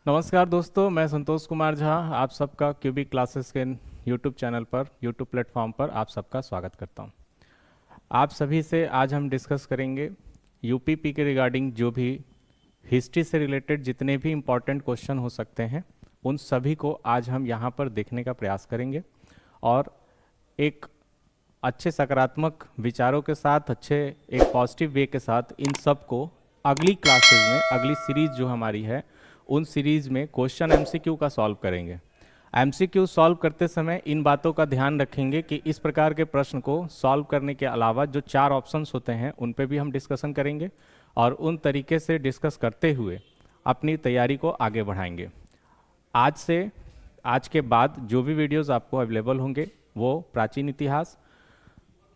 नमस्कार दोस्तों, मैं संतोष कुमार झा आप सबका क्यूबिक क्लासेस के यूट्यूब चैनल पर यूट्यूब प्लेटफॉर्म पर आप सबका स्वागत करता हूं। आप सभी से आज हम डिस्कस करेंगे यूपीपी के रिगार्डिंग जो भी हिस्ट्री से रिलेटेड जितने भी इम्पोर्टेंट क्वेश्चन हो सकते हैं उन सभी को आज हम यहां पर देखने का प्रयास करेंगे और एक अच्छे सकारात्मक विचारों के साथ, अच्छे एक पॉजिटिव वे के साथ इन सब को अगली क्लासेस में, अगली सीरीज जो हमारी है उन सीरीज में क्वेश्चन एमसीक्यू का सॉल्व करेंगे। एमसीक्यू सॉल्व करते समय इन बातों का ध्यान रखेंगे कि इस प्रकार के प्रश्न को सॉल्व करने के अलावा जो 4 ऑप्शंस होते हैं उन पे भी हम डिस्कशन करेंगे और उन तरीके से डिस्कस करते हुए अपनी तैयारी को आगे बढ़ाएंगे। आज के बाद जो भी वीडियोस आपको अवेलेबल होंगे वो प्राचीन इतिहास,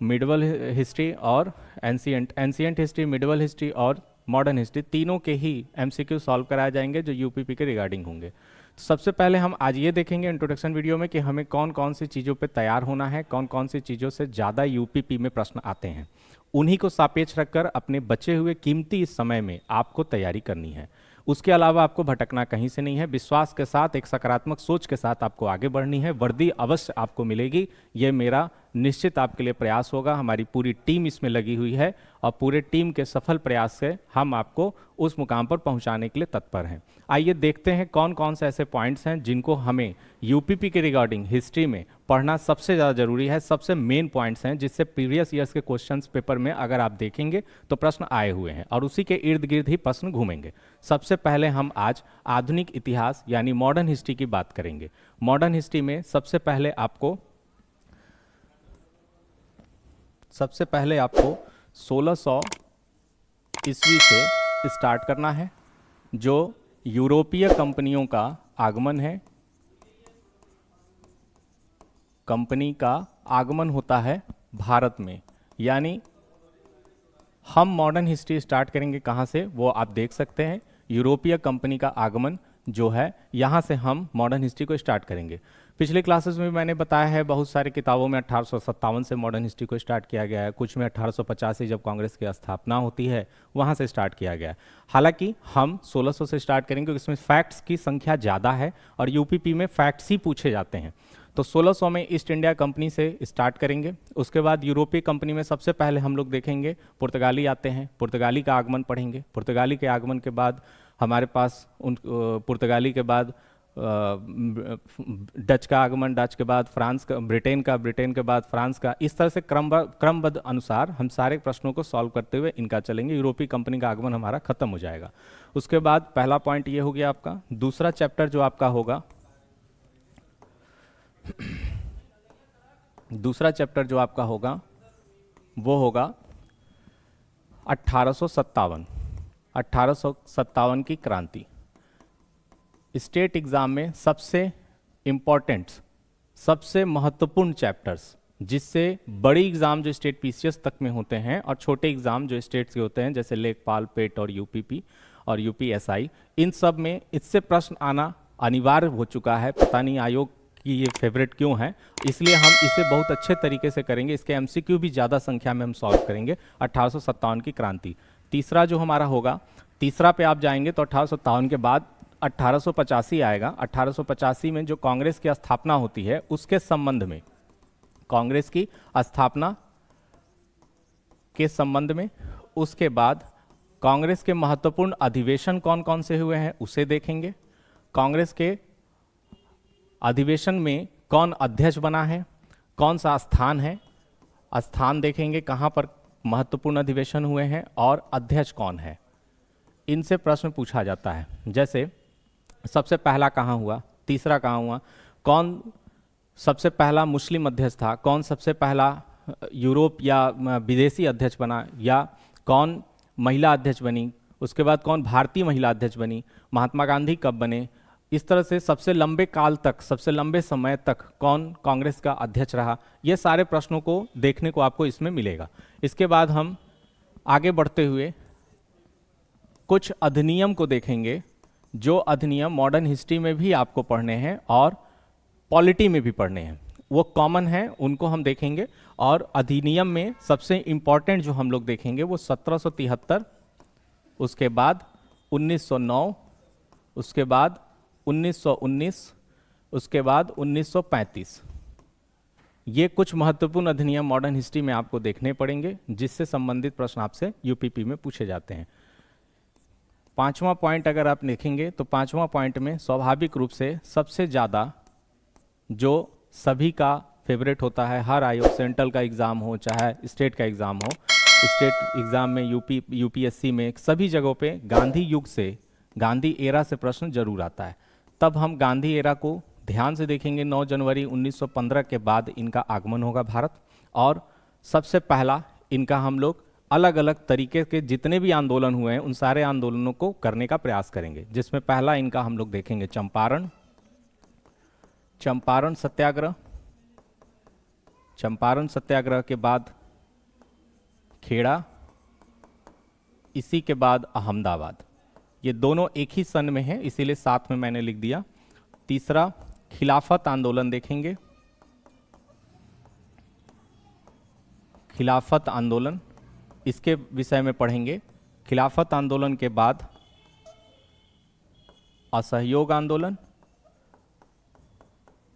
मिडवल हिस्ट्री और एंशिएंट हिस्ट्री, मिडवल हिस्ट्री और मॉडर्न हिस्ट्री, तीनों के ही एमसीक्यू सॉल्व कराए जाएंगे जो यूपीपी के रिगार्डिंग होंगे। तो सबसे पहले हम आज ये देखेंगे इंट्रोडक्शन वीडियो में कि हमें कौन कौन सी चीज़ों पे तैयार होना है, कौन कौन सी चीज़ों से ज़्यादा यूपीपी में प्रश्न आते हैं, उन्हीं को सापेक्ष रखकर अपने बचे हुए कीमती इस समय में आपको तैयारी करनी है। उसके अलावा आपको भटकना कहीं से नहीं है। विश्वास के साथ, एक सकारात्मक सोच के साथ आपको आगे बढ़नी है। वर्दी अवश्य आपको मिलेगी, ये मेरा निश्चित आपके लिए प्रयास होगा। हमारी पूरी टीम इसमें लगी हुई है और पूरे टीम के सफल प्रयास से हम आपको उस मुकाम पर पहुंचाने के लिए तत्पर हैं। आइए देखते हैं कौन कौन से ऐसे पॉइंट्स हैं जिनको हमें यूपीपी के रिगार्डिंग हिस्ट्री में पढ़ना सबसे ज़्यादा जरूरी है। सबसे मेन पॉइंट्स हैं जिससे प्रीवियस ईयर्स के क्वेश्चंस पेपर में अगर आप देखेंगे तो प्रश्न आए हुए हैं और उसी के इर्द गिर्द ही प्रश्न घूमेंगे। सबसे पहले हम आज आधुनिक इतिहास यानी मॉडर्न हिस्ट्री की बात करेंगे। मॉडर्न हिस्ट्री में सबसे पहले आपको 1600 ईस्वी से स्टार्ट करना है, जो यूरोपीय कंपनियों का आगमन है। कंपनी का आगमन होता है भारत में, यानी हम मॉडर्न हिस्ट्री स्टार्ट करेंगे कहाँ से वो आप देख सकते हैं। यूरोपीय कंपनी का आगमन जो है, यहाँ से हम मॉडर्न हिस्ट्री को स्टार्ट करेंगे। पिछले क्लासेस में मैंने बताया है बहुत सारी किताबों में 1857 से मॉडर्न हिस्ट्री को स्टार्ट किया गया है, कुछ में 1885 जब कांग्रेस की स्थापना होती है वहाँ से स्टार्ट किया गया है। हालांकि हम 1600 से स्टार्ट करेंगे क्योंकि इसमें फैक्ट्स की संख्या ज़्यादा है और यूपीपी में फैक्ट्स ही पूछे जाते हैं। तो 1600 में ईस्ट इंडिया कंपनी से स्टार्ट करेंगे। उसके बाद यूरोपीय कंपनी में सबसे पहले हम लोग देखेंगे पुर्तगाली आते हैं, पुर्तगाली का आगमन पढ़ेंगे। पुर्तगाली के आगमन के बाद हमारे पास पुर्तगाली के बाद डच का आगमन, डच के बाद फ्रांस का, ब्रिटेन के बाद फ्रांस का। इस तरह से क्रमबद्ध अनुसार हम सारे प्रश्नों को सॉल्व करते हुए इनका चलेंगे। यूरोपीय कंपनी का आगमन हमारा खत्म हो जाएगा। उसके बाद पहला पॉइंट ये हो गया आपका। दूसरा चैप्टर जो आपका होगा, वो होगा 1857 की क्रांति। स्टेट एग्जाम में सबसे इंपॉर्टेंट, सबसे महत्वपूर्ण चैप्टर्स, जिससे बड़ी एग्जाम जो स्टेट पीसीएस तक में होते हैं और छोटे एग्जाम जो स्टेट्स के होते हैं जैसे लेखपाल, पेट और यूपीपी और यूपीएसआई, इन सब में इससे प्रश्न आना अनिवार्य हो चुका है। पता नहीं आयोग की ये फेवरेट क्यों है, इसलिए हम इसे बहुत अच्छे तरीके से करेंगे। इसके एमसीक्यू भी ज़्यादा संख्या में हम सॉल्व करेंगे। 1857 की क्रांति तीसरा जो हमारा होगा। तीसरा पे आप जाएंगे तो 1857 के बाद 1885 आएगा। 1885 में जो कांग्रेस की स्थापना होती है उसके संबंध में, कांग्रेस की स्थापना के संबंध में, उसके बाद कांग्रेस के महत्वपूर्ण अधिवेशन कौन कौन से हुए हैं उसे देखेंगे। कांग्रेस के अधिवेशन में कौन अध्यक्ष बना है, कौन सा स्थान है, स्थान देखेंगे कहाँ पर महत्वपूर्ण अधिवेशन हुए हैं और अध्यक्ष कौन है। इनसे प्रश्न पूछा जाता है, जैसे सबसे पहला कहाँ हुआ, तीसरा कहाँ हुआ, कौन सबसे पहला मुस्लिम अध्यक्ष था, कौन सबसे पहला यूरोप या विदेशी अध्यक्ष बना, या कौन महिला अध्यक्ष बनी, उसके बाद कौन भारतीय महिला अध्यक्ष बनी, महात्मा गांधी कब बने। इस तरह से सबसे लंबे काल तक, सबसे लंबे समय तक कौन कांग्रेस का अध्यक्ष रहा, ये सारे प्रश्नों को देखने को आपको इसमें मिलेगा। इसके बाद हम आगे बढ़ते हुए कुछ अधिनियम को देखेंगे, जो अधिनियम मॉडर्न हिस्ट्री में भी आपको पढ़ने हैं और पॉलिटी में भी पढ़ने हैं, वो कॉमन हैं, उनको हम देखेंगे। और अधिनियम में सबसे इंपॉर्टेंट जो हम लोग देखेंगे वो 1773, उसके बाद 1909, उसके बाद 1919, उसके बाद 1935। ये कुछ महत्वपूर्ण अधिनियम मॉडर्न हिस्ट्री में आपको देखने पड़ेंगे जिससे संबंधित प्रश्न आपसे यूपीपी में पूछे जाते हैं। पांचवा पॉइंट अगर आप देखेंगे तो पांचवा पॉइंट में स्वाभाविक रूप से सबसे ज़्यादा जो सभी का फेवरेट होता है, हर आयोग, सेंट्रल का एग्ज़ाम हो चाहे स्टेट का एग्ज़ाम हो, स्टेट एग्ज़ाम में, यूपीएससी में, सभी जगहों पे गांधी युग से, गांधी एरा से प्रश्न जरूर आता है। तब हम गांधी एरा को ध्यान से देखेंगे। 9 जनवरी 1915 के बाद इनका आगमन होगा भारत, और सबसे पहला इनका हम लोग अलग अलग तरीके के जितने भी आंदोलन हुए हैं उन सारे आंदोलनों को करने का प्रयास करेंगे, जिसमें पहला इनका हम लोग देखेंगे चंपारण सत्याग्रह। चंपारण सत्याग्रह के बाद खेड़ा, इसी के बाद अहमदाबाद। ये दोनों एक ही सन में है, इसीलिए साथ में मैंने लिख दिया। तीसरा खिलाफत आंदोलन देखेंगे, खिलाफत आंदोलन, इसके विषय में पढ़ेंगे। खिलाफत आंदोलन के बाद असहयोग आंदोलन,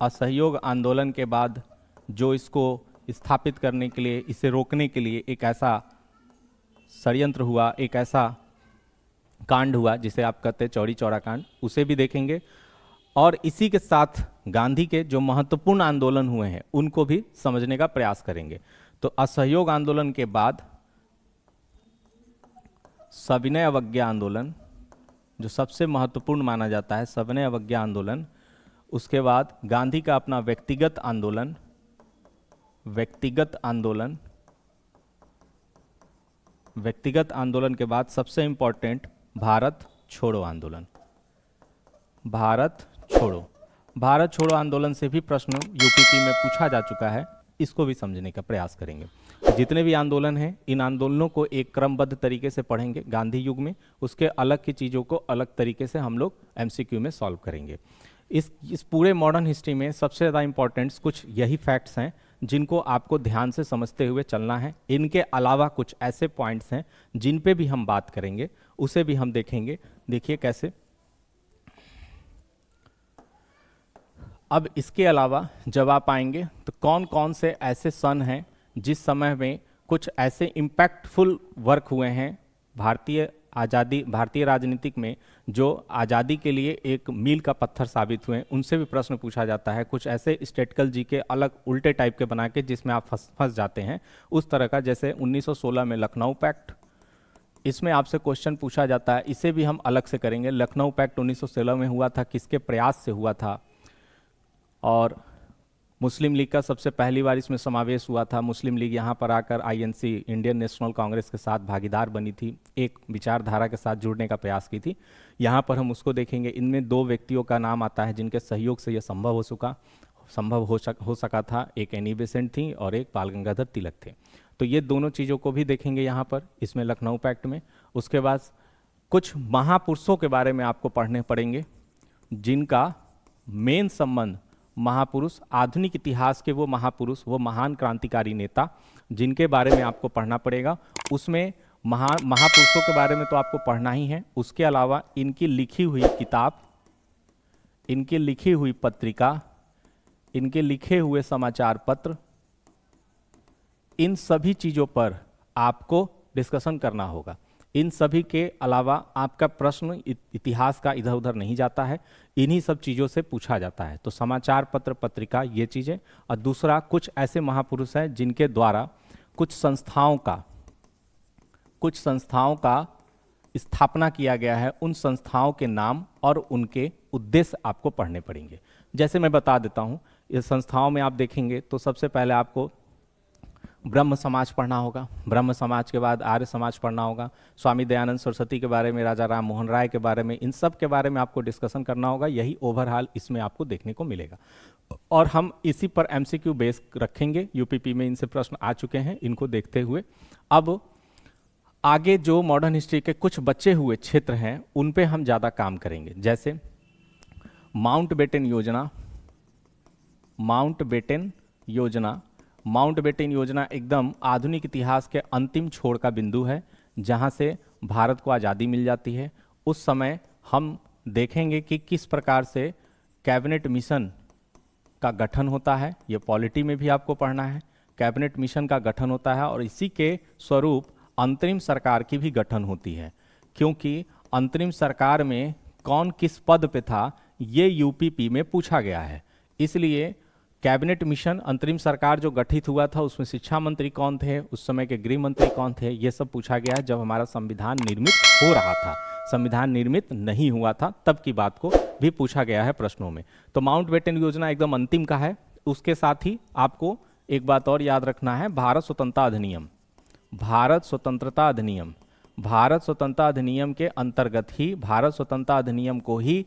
असहयोग आंदोलन के बाद जो इसको स्थापित करने के लिए, इसे रोकने के लिए एक ऐसा षड्यंत्र हुआ, एक ऐसा कांड हुआ जिसे आप कहते हैं चौरी चौरा कांड, उसे भी देखेंगे। और इसी के साथ गांधी के जो महत्वपूर्ण आंदोलन हुए हैं उनको भी समझने का प्रयास करेंगे। तो असहयोग आंदोलन के बाद सविनय अवज्ञा आंदोलन, जो सबसे महत्वपूर्ण माना जाता है, सविनय अवज्ञा आंदोलन। उसके बाद गांधी का अपना व्यक्तिगत आंदोलन, व्यक्तिगत आंदोलन, व्यक्तिगत आंदोलन के बाद सबसे इंपॉर्टेंट भारत छोड़ो आंदोलन। भारत छोड़ो, भारत छोड़ो आंदोलन से भी प्रश्न यूपीपी में पूछा जा चुका है, इसको भी समझने का प्रयास करेंगे। जितने भी आंदोलन हैं इन आंदोलनों को एक क्रमबद्ध तरीके से पढ़ेंगे गांधी युग में, उसके अलग की चीज़ों को अलग तरीके से हम लोग एमसीक्यू में सॉल्व करेंगे। इस पूरे मॉडर्न हिस्ट्री में सबसे ज़्यादा इंपॉर्टेंट्स कुछ यही फैक्ट्स हैं जिनको आपको ध्यान से समझते हुए चलना है। इनके अलावा कुछ ऐसे पॉइंट्स हैं जिन पे भी हम बात करेंगे, उसे भी हम देखेंगे। देखिए कैसे। अब इसके अलावा जब आप आएंगे तो कौन कौन से ऐसे सन हैं जिस समय में कुछ ऐसे इम्पैक्टफुल वर्क हुए हैं भारतीय आज़ादी, भारतीय राजनीतिक में, जो आज़ादी के लिए एक मील का पत्थर साबित हुए, उनसे भी प्रश्न पूछा जाता है। कुछ ऐसे स्टैटिकल जी के अलग उल्टे टाइप के बना के जिसमें आप फंस जाते हैं, उस तरह का। जैसे 1916 में लखनऊ पैक्ट, इसमें आपसे क्वेश्चन पूछा जाता है, इसे भी हम अलग से करेंगे। लखनऊ पैक्ट 1916 में हुआ था, किसके प्रयास से हुआ था, और मुस्लिम लीग का सबसे पहली बार इसमें समावेश हुआ था। मुस्लिम लीग यहाँ पर आकर आईएनसी, इंडियन नेशनल कांग्रेस के साथ भागीदार बनी थी, एक विचारधारा के साथ जुड़ने का प्रयास की थी। यहाँ पर हम उसको देखेंगे। इनमें 2 व्यक्तियों का नाम आता है जिनके सहयोग से यह संभव हो सका था। एक एनी बेसेंट थी और एक बाल गंगाधर तिलक थे। तो ये दोनों चीज़ों को भी देखेंगे यहाँ पर, इसमें लखनऊ पैक्ट में। उसके बाद कुछ महापुरुषों के बारे में आपको पढ़ने पड़ेंगे जिनका मेन संबंध, महापुरुष, आधुनिक इतिहास के वो महापुरुष, वो महान क्रांतिकारी नेता जिनके बारे में आपको पढ़ना पड़ेगा। उसमें महापुरुषों के बारे में तो आपको पढ़ना ही है, उसके अलावा इनकी लिखी हुई किताब, इनकी लिखी हुई पत्रिका, इनके लिखे हुए समाचार पत्र, इन सभी चीज़ों पर आपको डिस्कशन करना होगा। इन सभी के अलावा आपका प्रश्न इतिहास का इधर उधर नहीं जाता है, इन्हीं सब चीज़ों से पूछा जाता है। तो समाचार पत्र, पत्रिका, ये चीज़ें। और दूसरा, कुछ ऐसे महापुरुष हैं जिनके द्वारा कुछ संस्थाओं का स्थापना किया गया है, उन संस्थाओं के नाम और उनके उद्देश्य आपको पढ़ने पड़ेंगे। जैसे मैं बता देता हूँ, इस संस्थाओं में आप देखेंगे तो सबसे पहले आपको ब्रह्म समाज पढ़ना होगा, ब्रह्म समाज के बाद आर्य समाज पढ़ना होगा, स्वामी दयानंद सरस्वती के बारे में, राजा राम मोहन राय के बारे में, इन सब के बारे में आपको डिस्कशन करना होगा। यही ओवरऑल इसमें आपको देखने को मिलेगा और हम इसी पर एमसीक्यू बेस रखेंगे। यूपीपी में इनसे प्रश्न आ चुके हैं, इनको देखते हुए अब आगे जो मॉडर्न हिस्ट्री के कुछ बचे हुए क्षेत्र हैं उन पे हम ज़्यादा काम करेंगे। जैसे माउंटबेटन योजना, माउंटबेटन योजना एकदम आधुनिक इतिहास के अंतिम छोर का बिंदु है, जहां से भारत को आज़ादी मिल जाती है। उस समय हम देखेंगे कि किस प्रकार से कैबिनेट मिशन का गठन होता है। ये पॉलिटी में भी आपको पढ़ना है। कैबिनेट मिशन का गठन होता है और इसी के स्वरूप अंतरिम सरकार की भी गठन होती है, क्योंकि अंतरिम सरकार में कौन किस पद पे था ये यूपीपी में पूछा गया है। इसलिए कैबिनेट मिशन, अंतरिम सरकार जो गठित हुआ था उसमें शिक्षा मंत्री कौन थे, उस समय के गृह मंत्री कौन थे, ये सब पूछा गया है जब हमारा संविधान निर्मित हो रहा था। संविधान निर्मित नहीं हुआ था तब की बात को भी पूछा गया है प्रश्नों में। तो माउंटबेटन योजना एकदम अंतिम का है। उसके साथ ही आपको एक बात और याद रखना है, भारत स्वतंत्रता अधिनियम। भारत स्वतंत्रता अधिनियम, भारत स्वतंत्रता अधिनियम के अंतर्गत ही, भारत स्वतंत्रता अधिनियम को ही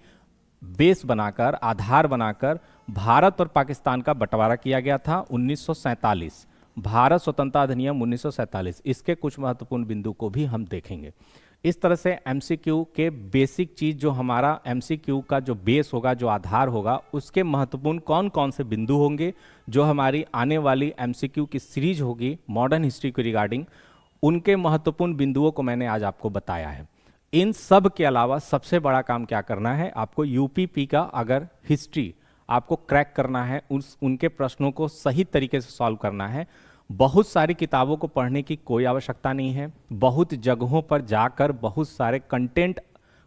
बेस बनाकर, आधार बनाकर भारत और पाकिस्तान का बंटवारा किया गया था 1947। भारत स्वतंत्रता अधिनियम 1947, इसके कुछ महत्वपूर्ण बिंदु को भी हम देखेंगे। इस तरह से एमसीक्यू के बेसिक चीज, जो हमारा एमसीक्यू का जो बेस होगा, जो आधार होगा, उसके महत्वपूर्ण कौन कौन से बिंदु होंगे, जो हमारी आने वाली एमसीक्यू की सीरीज होगी मॉडर्न हिस्ट्री के रिगार्डिंग, उनके महत्वपूर्ण बिंदुओं को मैंने आज आपको बताया है। इन सब के अलावा सबसे बड़ा काम क्या करना है, आपको यूपीपी का अगर हिस्ट्री आपको क्रैक करना है, उनके प्रश्नों को सही तरीके से सॉल्व करना है। बहुत सारी किताबों को पढ़ने की कोई आवश्यकता नहीं है। बहुत जगहों पर जाकर बहुत सारे कंटेंट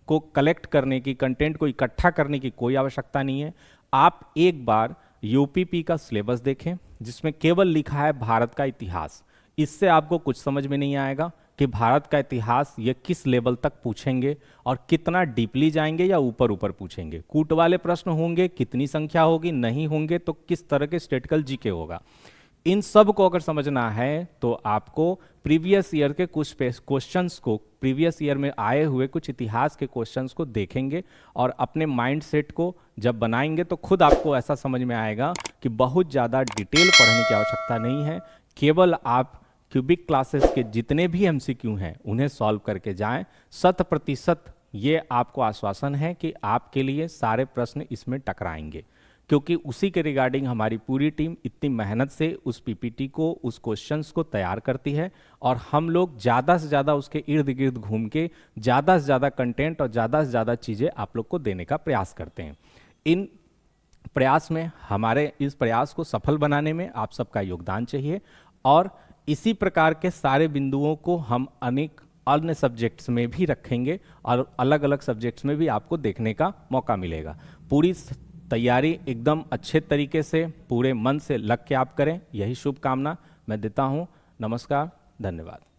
को कलेक्ट करने की, कंटेंट को इकट्ठा करने की कोई आवश्यकता नहीं है। आप एक बार यूपीपी का सिलेबस देखें जिसमें केवल लिखा है भारत का इतिहास। इससे आपको कुछ समझ में नहीं आएगा कि भारत का इतिहास ये किस लेवल तक पूछेंगे और कितना डीपली जाएंगे या ऊपर ऊपर पूछेंगे। कूट वाले प्रश्न होंगे, कितनी संख्या होगी, नहीं होंगे तो किस तरह के स्टैटिस्टिकल जीके होगा। इन सब को अगर समझना है तो आपको प्रीवियस ईयर के कुछ क्वेश्चंस को, प्रीवियस ईयर में आए हुए कुछ इतिहास के क्वेश्चंस को देखेंगे और अपने माइंड सेट को जब बनाएंगे तो खुद आपको ऐसा समझ में आएगा कि बहुत ज़्यादा डिटेल पढ़ने की आवश्यकता नहीं है। केवल आप क्यूबिक क्लासेस के जितने भी एमसीक्यू हैं उन्हें सॉल्व करके जाएं। 100% ये आपको आश्वासन है कि आपके लिए सारे प्रश्न इसमें टकराएंगे, क्योंकि उसी के रिगार्डिंग हमारी पूरी टीम इतनी मेहनत से उस पीपीटी को, उस क्वेश्चंस को तैयार करती है और हम लोग ज़्यादा से ज़्यादा उसके इर्द गिर्द घूम के ज़्यादा से ज़्यादा कंटेंट और ज़्यादा से ज़्यादा चीज़ें आप लोग को देने का प्रयास करते हैं। इन प्रयास में, हमारे इस प्रयास को सफल बनाने में आप सबका योगदान चाहिए और इसी प्रकार के सारे बिंदुओं को हम अनेक अन्य सब्जेक्ट्स में भी रखेंगे और अलग अलग सब्जेक्ट्स में भी आपको देखने का मौका मिलेगा। पूरी तैयारी एकदम अच्छे तरीके से, पूरे मन से लग के आप करें, यही शुभकामना मैं देता हूं। नमस्कार, धन्यवाद।